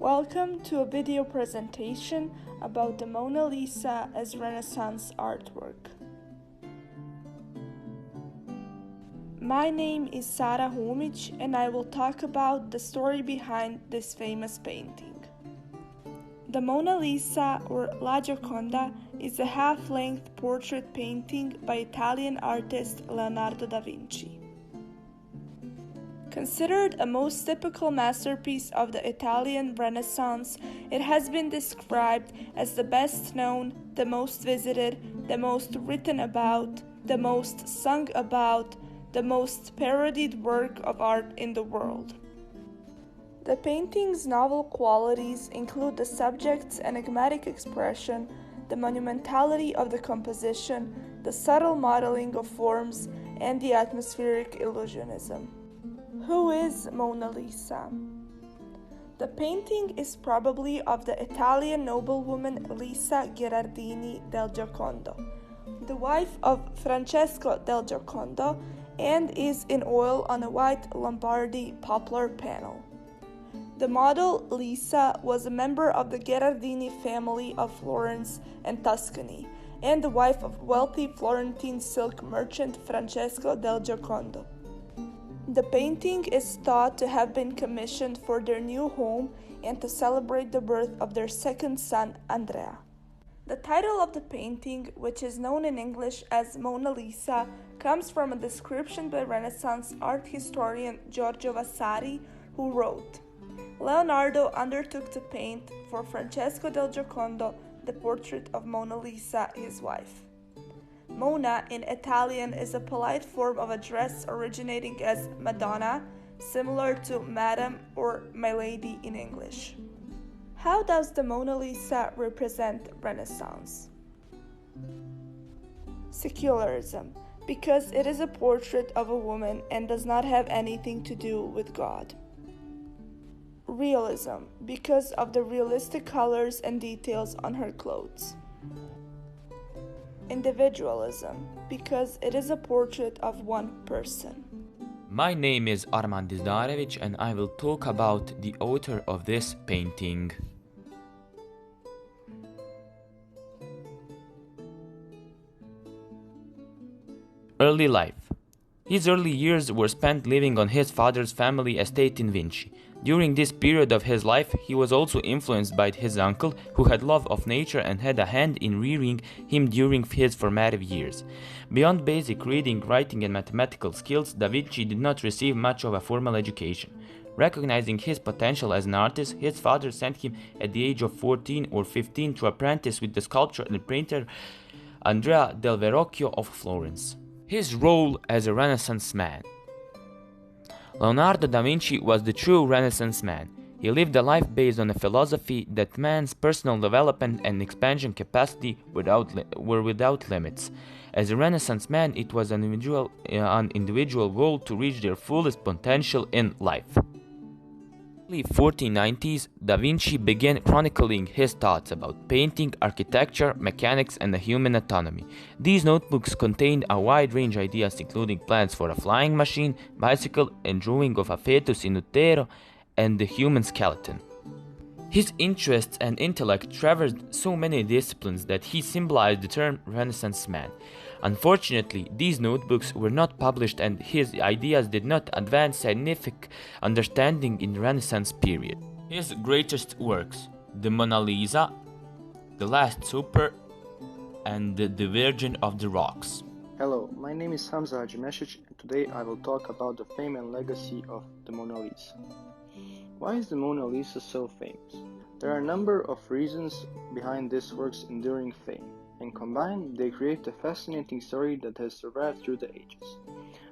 Welcome to a video presentation about the Mona Lisa as Renaissance artwork. My name is Sara Humić and I will talk about the story behind this famous painting. The Mona Lisa, or La Gioconda, is a half-length portrait painting by Italian artist Leonarda da Vinci. Considered a most typical masterpiece of the Italian Renaissance, it has been described as the best known, the most visited, the most written about, the most sung about, the most parodied work of art in the world. The painting's novel qualities include the subject's enigmatic expression, the monumentality of the composition, the subtle modeling of forms, and the atmospheric illusionism. Who is Mona Lisa? The painting is probably of the Italian noblewoman Lisa Gherardini del Giocondo, the wife of Francesco del Giocondo, and is in oil on a white Lombardy poplar panel. The model, Lisa, was a member of the Gherardini family of Florence and Tuscany, and the wife of wealthy Florentine silk merchant Francesco del Giocondo. The painting is thought to have been commissioned for their new home and to celebrate the birth of their second son, Andrea. The title of the painting, which is known in English as Mona Lisa, comes from a description by Renaissance art historian Giorgio Vasari, who wrote, Leonardo undertook to paint for Francesco del Giocondo the portrait of Mona Lisa, his wife. Mona in Italian is a polite form of address originating as Madonna, similar to Madam or My Lady in English. How does the Mona Lisa represent Renaissance? Secularism, because it is a portrait of a woman and does not have anything to do with God. Realism, because of the realistic colors and details on her clothes. Individualism, because it is a portrait of one person. My name is Arman Dizdarević and I will talk about the author of this painting. Early life. His early years were spent living on his father's family estate in Vinci. During this period of his life, he was also influenced by his uncle, who had love of nature and had a hand in rearing him during his formative years. Beyond basic reading, writing, and mathematical skills, Da Vinci did not receive much of a formal education. Recognizing his potential as an artist, his father sent him at the age of 14 or 15 to apprentice with the sculptor and painter Andrea del Verrocchio of Florence. His role as a Renaissance man. Leonardo da Vinci was the true Renaissance man. He lived a life based on a philosophy that man's personal development and expansion capacity were without limits. As a Renaissance man, it was an individual goal to reach their fullest potential in life. In the 1490s, Da Vinci began chronicling his thoughts about painting, architecture, mechanics, and the human anatomy. These notebooks contained a wide range of ideas, including plans for a flying machine, bicycle, and drawing of a fetus in utero and the human skeleton. His interests and intellect traversed so many disciplines that he symbolized the term Renaissance man. Unfortunately, these notebooks were not published and his ideas did not advance scientific understanding in the Renaissance period. His greatest works, the Mona Lisa, the Last Supper, and the Virgin of the Rocks. Hello, my name is Hamza Hadžimešić and today I will talk about the fame and legacy of the Mona Lisa. Why is the Mona Lisa so famous? There are a number of reasons behind this work's enduring fame, and combined they create a fascinating story that has survived through the ages.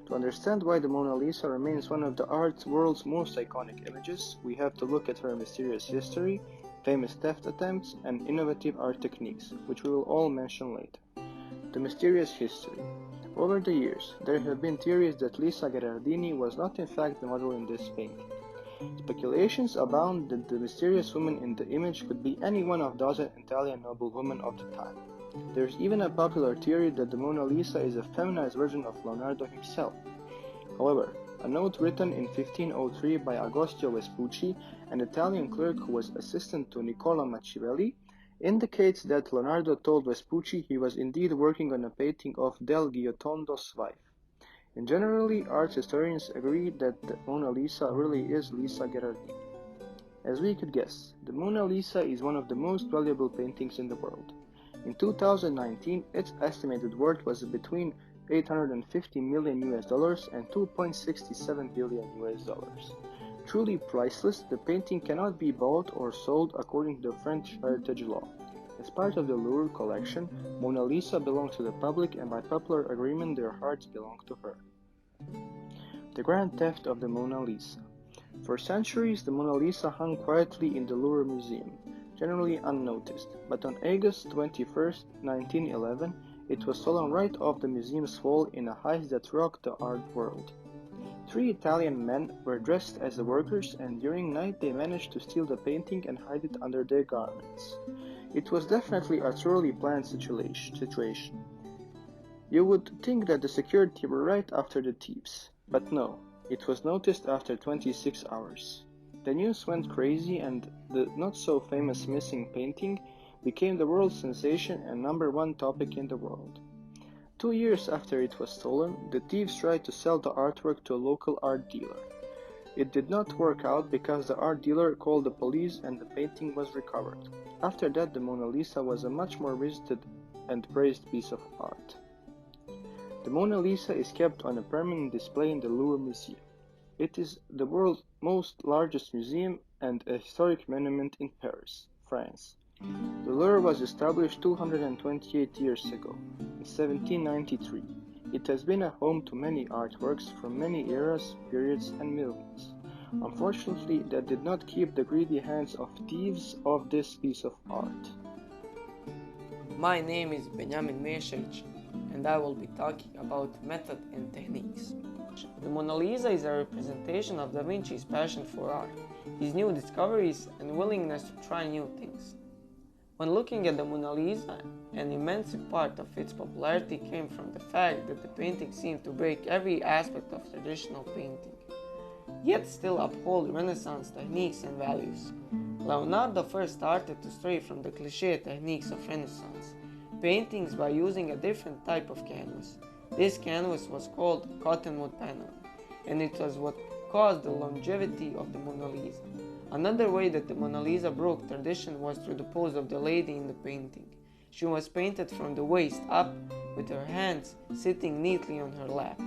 To understand why the Mona Lisa remains one of the art world's most iconic images, we have to look at her mysterious history, famous theft attempts, and innovative art techniques, which we will all mention later. The mysterious history. Over the years, there have been theories that Lisa Gherardini was not in fact the model in this painting. Speculations abound that the mysterious woman in the image could be any one of dozen Italian noblewomen of the time. There is even a popular theory that the Mona Lisa is a feminized version of Leonardo himself. However, a note written in 1503 by Agostino Vespucci an Italian clerk who was assistant to Nicola Machiavelli, indicates that Leonardo told Vespucci he was indeed working on a painting of Del Giottondo's wife. And generally, art historians agree that the Mona Lisa really is Lisa Gherardini. As we could guess, the Mona Lisa is one of the most valuable paintings in the world. In 2019, its estimated worth was between $850 million and $2.67 billion. Truly priceless, the painting cannot be bought or sold according to the French heritage law. As part of the Louvre collection, Mona Lisa belongs to the public, and by popular agreement their hearts belong to her. The Grand Theft of the Mona Lisa. For centuries, the Mona Lisa hung quietly in the Louvre Museum, generally unnoticed, but on August 21, 1911, it was stolen right off the museum's wall in a heist that rocked the art world. 3 Italian men were dressed as the workers, and during night they managed to steal the painting and hide it under their garments. It was definitely a thoroughly planned situation. You would think that the security were right after the thieves, but no, it was noticed after 26 hours. The news went crazy, and the not-so-famous missing painting became the world sensation and #1 topic in the world. 2 years after it was stolen, the thieves tried to sell the artwork to a local art dealer. It did not work out because the art dealer called the police and the painting was recovered. After that, the Mona Lisa was a much more visited and praised piece of art. The Mona Lisa is kept on a permanent display in the Louvre Museum. It is the world's largest museum and a historic monument in Paris, France. The Louvre was established 228 years ago, in 1793. It has been a home to many artworks from many eras, periods, and movements. Unfortunately, that did not keep the greedy hands of thieves off this piece of art. My name is Benjamin Mešević, and I will be talking about method and techniques. The Mona Lisa is a representation of Da Vinci's passion for art, his new discoveries, and willingness to try new things. When looking at the Mona Lisa, an immense part of its popularity came from the fact that the painting seemed to break every aspect of traditional painting, yet still uphold Renaissance techniques and values. Leonardo first started to stray from the cliché techniques of Renaissance paintings by using a different type of canvas. This canvas was called cottonwood paneling, and it was what caused the longevity of the Mona Lisa. Another way that the Mona Lisa broke tradition was through the pose of the lady in the painting. She was painted from the waist up, with her hands sitting neatly on her lap.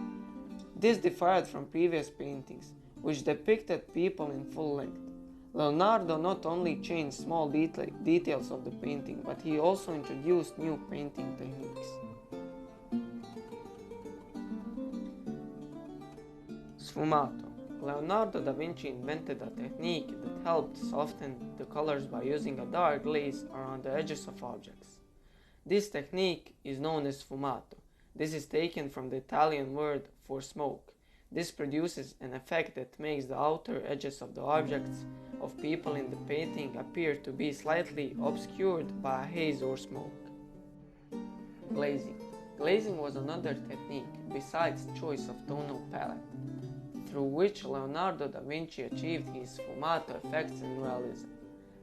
This differed from previous paintings, which depicted people in full length. Leonardo not only changed small details of the painting, but he also introduced new painting techniques. Sfumato. Leonardo da Vinci invented a technique that helped soften the colors by using a dark glaze around the edges of objects. This technique is known as sfumato. This is taken from the Italian word for smoke. This produces an effect that makes the outer edges of the objects of people in the painting appear to be slightly obscured by a haze or smoke. Glazing. Glazing was another technique besides choice of tonal palette, through which Leonardo da Vinci achieved his sfumato effects in realism.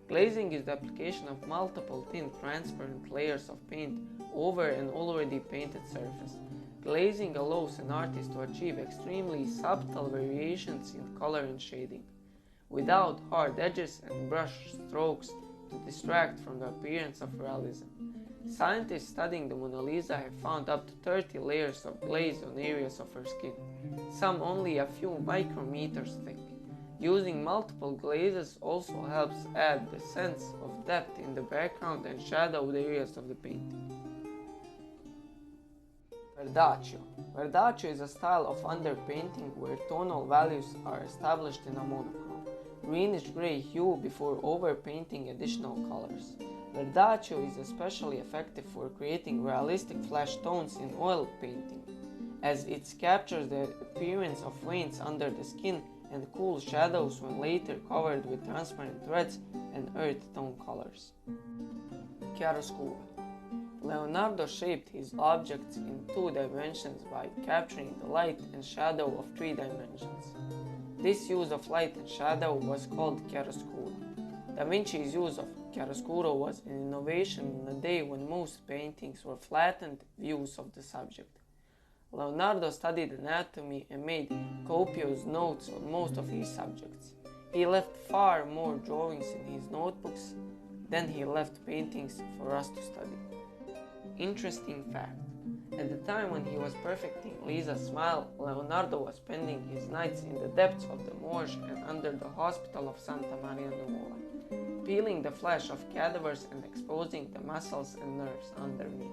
Glazing is the application of multiple thin transparent layers of paint over an already painted surface. Glazing allows an artist to achieve extremely subtle variations in color and shading, without hard edges and brush strokes to distract from the appearance of realism. Scientists studying the Mona Lisa have found up to 30 layers of glaze on areas of her skin, some only a few micrometers thick. Using multiple glazes also helps add the sense of depth in the background and shadowed areas of the painting. Verdaccio. Verdaccio is a style of underpainting where tonal values are established in a monochrome, greenish-gray hue before overpainting additional colors. Verdaccio is especially effective for creating realistic flash tones in oil painting, as it captures the appearance of veins under the skin and cool shadows when later covered with transparent reds and earth tone colors. Chiaroscuro. Leonardo shaped his objects in 2 dimensions by capturing the light and shadow of 3 dimensions. This use of light and shadow was called chiaroscuro. Da Vinci's use of chiaroscuro was an innovation in a day when most paintings were flattened views of the subject. Leonardo studied anatomy and made copious notes on most of his subjects. He left far more drawings in his notebooks than he left paintings for us to study. Interesting fact. At the time when he was perfecting Lisa's smile, Leonardo was spending his nights in the depths of the Morge and under the hospital of Santa Maria Nuova, peeling the flesh of cadavers and exposing the muscles and nerves underneath.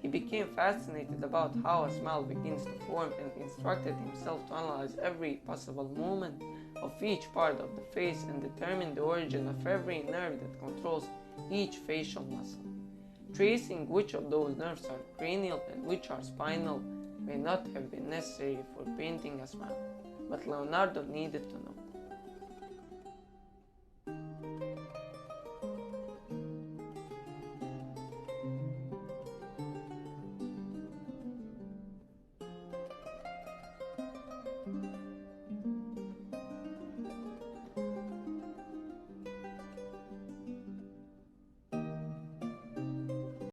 He became fascinated about how a smile begins to form and instructed himself to analyze every possible movement of each part of the face and determine the origin of every nerve that controls each facial muscle. Tracing which of those nerves are cranial and which are spinal may not have been necessary for painting a smile, but Leonardo needed to know.